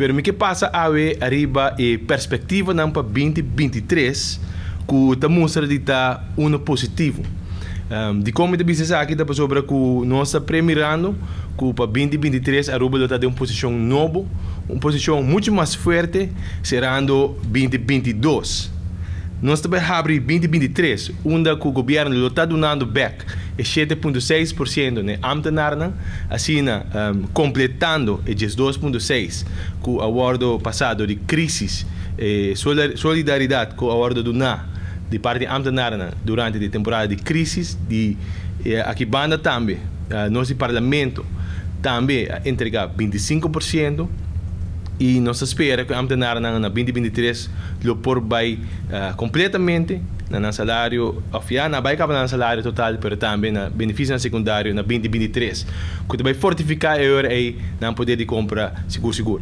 Pero me que passa a ver arriba e perspectiva não para 2023 que está mostra de tá positivo. De como de business aqui está sobre que nós está premiando que para 2023 a Aruba está de uma posição nova, uma posição muito mais forte, serando 2022. Nós também abrimos 2023, onde o governo está dando back 7,6% né, ambtenaren, assim, completando o 2,6% com o acordo passado de crise, solidariedade com o acordo do NA, de parte ambtenaren durante a temporada de crise, aqui banda também, nosso parlamento também entregar 25%, e nós esperamos que a ambtenaren na 2023 lo por vai completamente no salário oficial, vai acabar no salário total, mas também no benefício secundário na 2023, que vai fortificar a hora aí no poder de compra seguro.